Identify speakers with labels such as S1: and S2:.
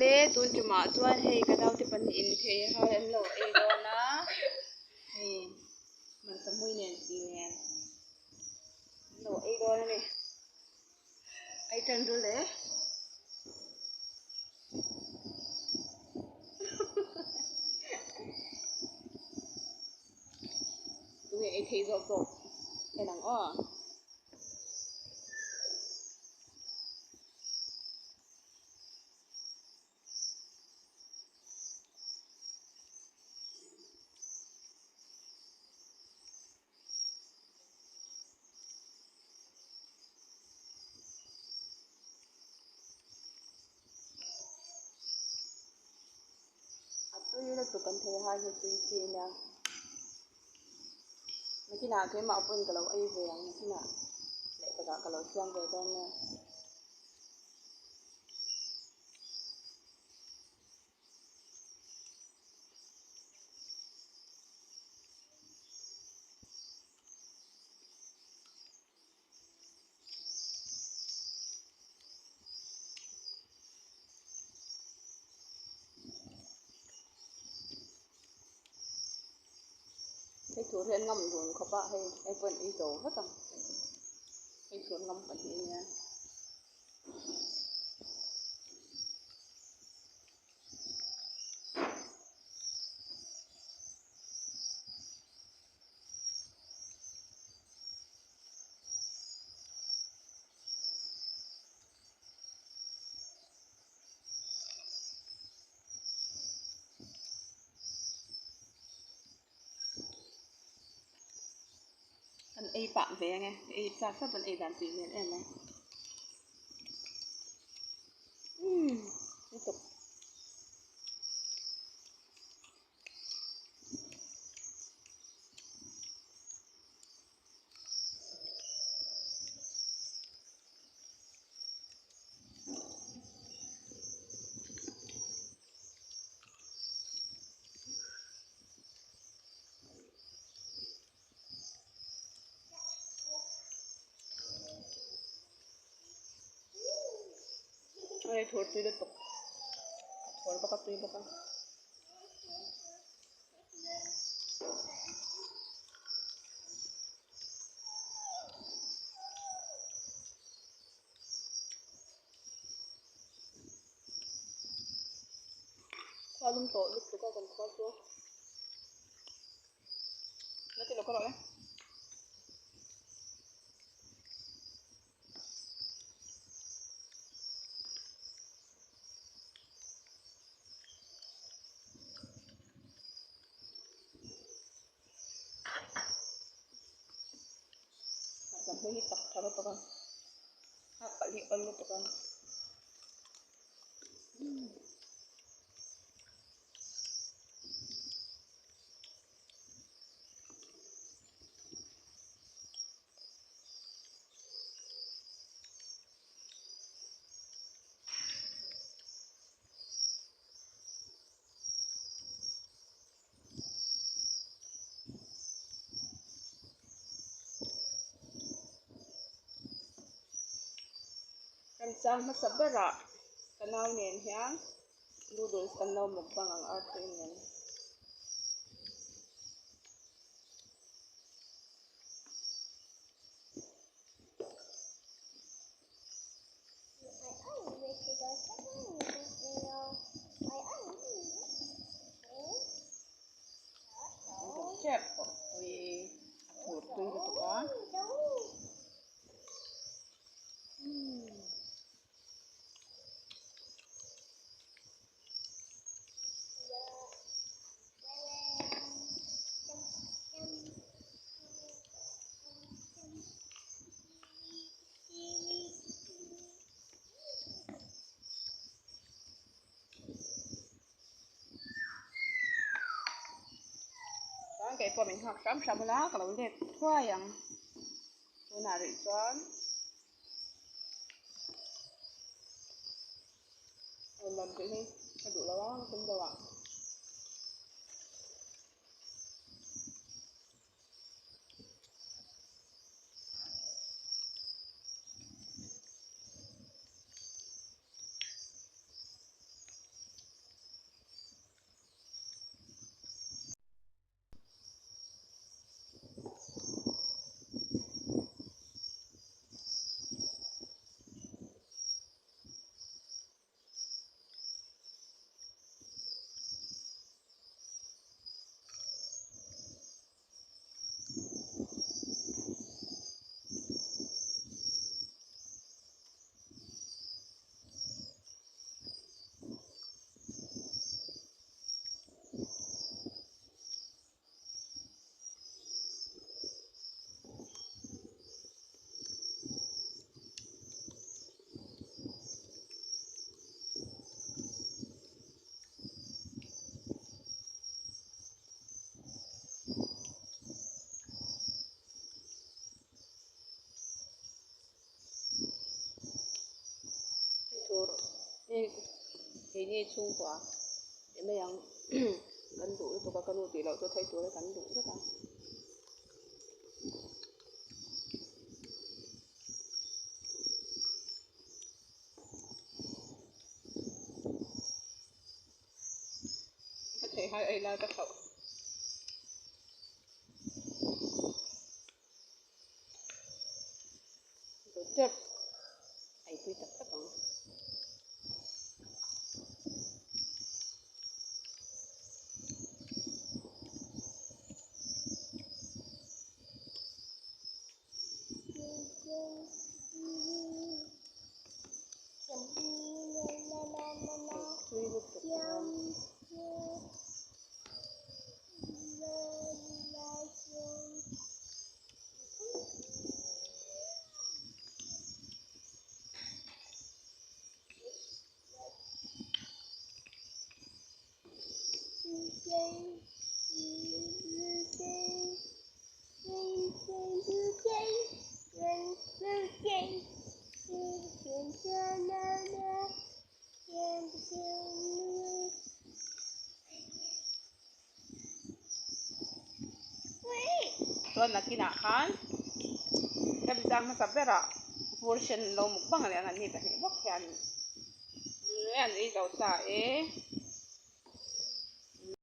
S1: le tun chuma chuan hei ka dau te pan in thei hai an lo ei do na hei man samui nen ti nen lo ei do na ni ai tan ru le tu ei thei zo zo ai nang o tôi là tụi con thấy hai người tụi kia nè mấy cái nào cái mạo phun cái lẩu ấy về mấy cái nào để cái lẩu xương về đây nè cái chuột hiện ngâm rồi các bạn hay ai quên ý đồ hết rồi cái chuột ngâm phải gì nha anh ấy bạn về nghe ấy sao các bạn ấy làm gì vậy em này tiếp tục đây chuột tôi tiếp tục chuột bắt tôi bắt qua lung tổ lúc tôi còn qua xuống nó chỉ là có rồi sampai hitak cara pegang apa lihat lu pegang Sang masabara kanaw nen yang noodles kanaw mukbang ang arte nen chef oi thot tu tu ka cái phần mình học chấm sắm lá kalau lihat tua yang tuna ritual lần cái này đủ là cũng đâu ạ cái này chung quá để mấy yang cân đủ tôi có cân đủ tỷ lệ tôi thấy tôi cân đủ tất cả có thể hai ấy là các cậu tôi chắc ấy tôi chắc các cậu tuan nak kinakan tapi jangan sampai ra version lo mukbang yang ni tadi bok yan yan ini tahu tak